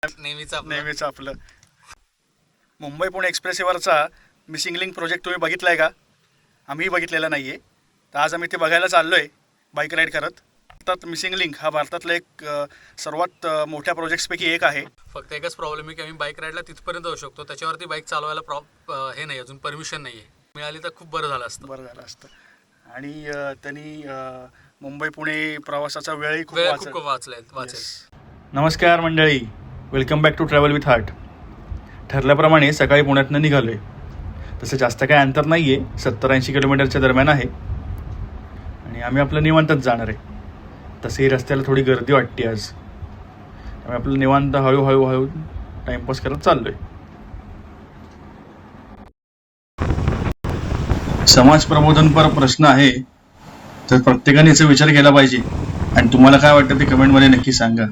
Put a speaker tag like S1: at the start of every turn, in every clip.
S1: नेहमीच आपलं मुंबई पुणे एक्सप्रेसवेवरचा मिसिंग लिंक प्रोजेक्ट तुम्ही बघितलाय का? आम्ही बघितलेला नाही आहे. तर आज आम्ही ते बघायला चाललो आहे बाईक राईड करत. भारतात मिसिंग लिंक हा भारतातला एक सर्वात मोठ्या प्रोजेक्ट्सपैकी एक आहे.
S2: फक्त एकच प्रॉब्लेम आहे की आम्ही बाईक राईडला तिथपर्यंत जाऊ शकतो, त्याच्यावरती बाईक चालवायला हे नाही, अजून परमिशन नाही आहे. मिळाली तर खूप बरं झालं असतं.
S1: आणि त्यांनी मुंबई पुणे प्रवासाचा वेळही खूप
S2: वाचेल.
S1: नमस्कार मंडळी, welcome back to travel with heart. ठरल्याप्रमाणे सकाळी पुण्यातनं निघालो आहे. तसं जास्त काय अंतर नाही आहे, 70-80 किलोमीटरच्या दरम्यान आहे. आणि आम्ही आपलं निवांतच जाणार आहे. तसंही रस्त्याला थोडी गर्दी वाटते आज, त्यामुळे आपलं निवांत हळूहळू टाईमपास करत चाललो आहे. समाज प्रबोधनपर प्रश्न आहे, तर प्रत्येकाने याचा विचार केला पाहिजे. आणि तुम्हाला काय वाटतं ते कमेंटमध्ये नक्की सांगा.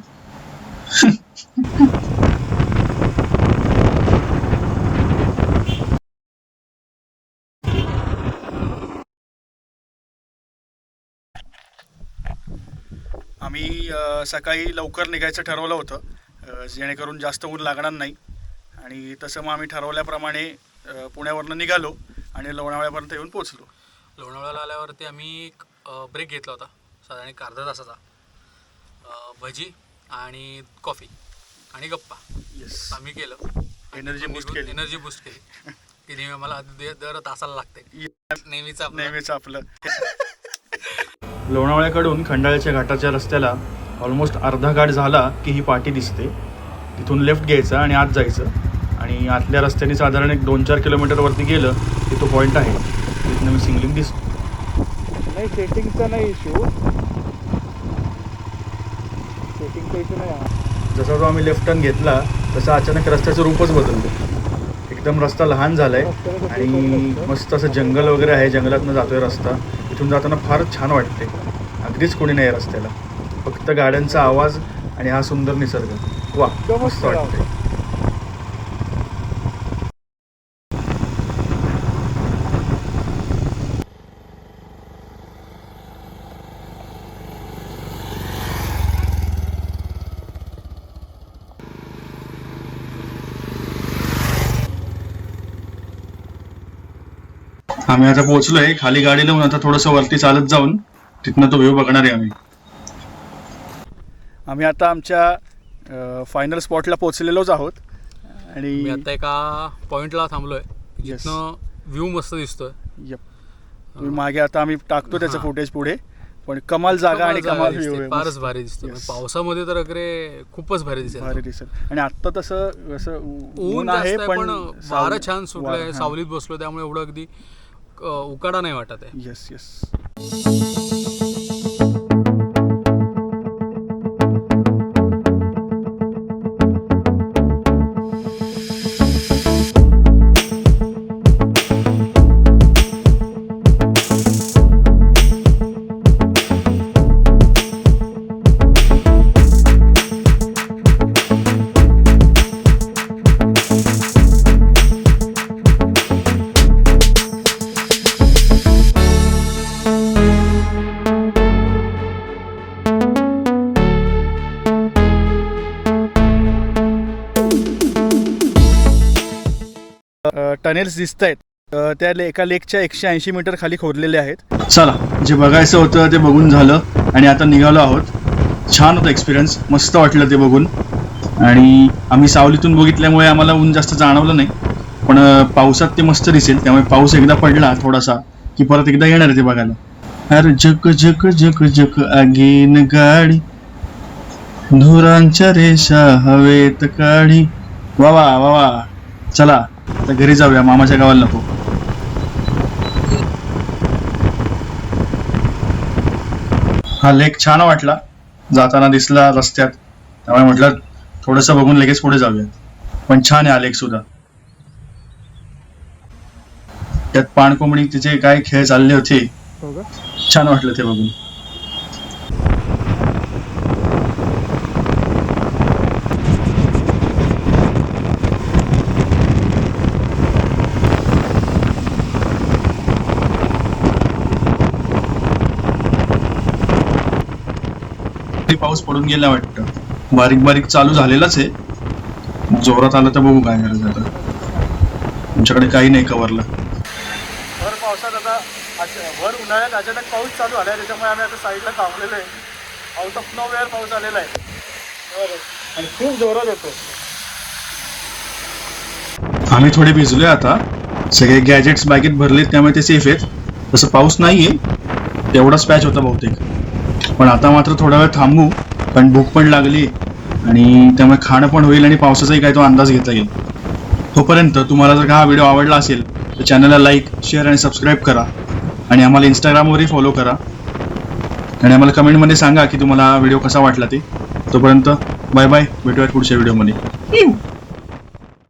S1: आम्ही सकाळी लवकर निघायचं ठरवलं होतं, जेणेकरून जास्त ऊन लागणार नाही. आणि तसं मग आम्ही ठरवल्याप्रमाणे पुण्यावरनं निघालो आणि लोणावळ्यापर्यंत येऊन पोचलो.
S2: लोणावळ्याला आल्यावरती आम्ही एक ब्रेक घेतला होता, साधारण एक अर्धा तासाचा. भजी आणि कॉफी आणि गप्पा आम्ही केलं.
S1: एनर्जी बूस्ट केली.
S2: ती नेहमी आम्हाला दर तासाला लागते.
S1: नेहमीच आपलं. लोणावळ्याकडून खंडाळ्याच्या घाटाच्या रस्त्याला ऑलमोस्ट अर्धा घाट झाला की ही पाटी दिसते. तिथून लेफ्ट घ्यायचं आणि आत जायचं. आणि आतल्या रस्त्याने साधारण एक 2-4 किलोमीटरवरती गेलं की तो पॉईंट आहे, तिथनं मी सिंगलिंग दिसतो.
S3: नाही, सेटिंगचा नाही इश्यू, सेटिंगचा इश्यू नाही.
S1: जसा जो आम्ही लेफ्ट टर्न घेतला तसा अचानक रस्त्याचं रूपच बदललं. एकदम रस्ता लहान झालाय आणि मस्त असं जंगल वगैरे आहे. जंगलातनं जातोय रस्ता. इथून जाताना फार छान वाटते. अगदीच कोणी नाही रस्त्याला, फक्त गाड्यांचा आवाज आणि हा सुंदर निसर्ग. वा, मस्त वाटते. आम्ही आता पोहोचलोय. खाली गाडी लावून आता थोडंसं वरती चालत जाऊन तिथनं तो व्ह्यू बघणार आहे आम्ही आता आमच्या फायनल स्पॉटला पोहोचलेलोच आहोत. आणि
S2: मी आता एका पॉईंटला थांबलोय, जिथनं व्ह्यू मस्त दिसतोय.
S1: तुम्ही मागे आता आम्ही टाकतो त्याचं फुटेज पुढे. पण कमाल जागा आणि कमाल व्ह्यू,
S2: फारच भारी दिसतोय. पावसामध्ये तर वगैरे खूपच भारी दिसेल.
S1: आणि आता तसं असं
S2: ऊन आहे, पण वारं छान सुटलंय, सावलीत बसलो, त्यामुळे एवढं अगदी उकाडा नाही वाटत आहे.
S1: येस. टनेल्स दिसत आहेत. त्या एका लेकच्या 180 मीटर खाली खोदलेले आहेत. चला, जे बघायचं होतं ते बघून झालं आणि आता निघालो आहोत. छान होतं एक्सपिरियन्स, मस्त वाटलं ते बघून. आणि आम्ही सावलीतून बघितल्यामुळे आम्हाला ऊन जास्त जाणवलं नाही, पण पावसात ते मस्त दिसेल. त्यामुळे पाऊस एकदा पडला थोडासा की परत एकदा येणार आहे ते बघायला. अरे जक जक जक जक आगीन गाडी, धुरांच्या रेषा हवेत काढी. वा. चला आता घरी जाऊया, मामाच्या गावाला नको. हा लेक छान वाटला, जाताना दिसला रस्त्यात, त्यामुळे म्हटलं थोडंसं बघून लगेच पुढे जाऊया. पण छान आहे हा लेक सुद्धा. त्यात पाणकोंबडी तिचे काय खेळ चालले होते, छान वाटलं ते बघून. पाऊस पडून गेला वाटतं, बारीक बारीक चालू झालेलाच आहे जोरात आलं तर बघू काय करायचं आता. तुमच्याकडे काही नाही कवरला.
S3: भर पावसात आता भर उन्हाळ्यात अचानक पाऊस चालू आला आहे, त्याच्यामुळे आम्ही आता साईडला थांबलेलो आहे. आउट ऑफ नो वेअर पाऊस आलेला आहे आणि खूप जोरात येतो.
S1: आम्ही थोडे भिजलोय आता. सगळे गॅजेट्स बॅगेत भरलेत त्यामुळे ते सेफ आहेत. तसं पाऊस नाहीये, तेवढाच पॅच होता बहुतेक. पण आता मात्र थोडा वेळ थांबू, कारण भूक पण लागली आणि त्यामुळे खाणं पण होईल आणि पावसाचाही काय तो अंदाज घेता येईल. तोपर्यंत तुम्हाला जर का हा व्हिडिओ आवडला असेल तर चॅनलला लाईक, शेअर आणि सबस्क्राईब करा आणि आम्हाला इंस्टाग्रामवरही फॉलो करा आणि आम्हाला कमेंटमध्ये सांगा की तुम्हाला हा व्हिडिओ कसा वाटला ते. तोपर्यंत बाय बाय, भेटूयात पुढच्या व्हिडिओमध्ये.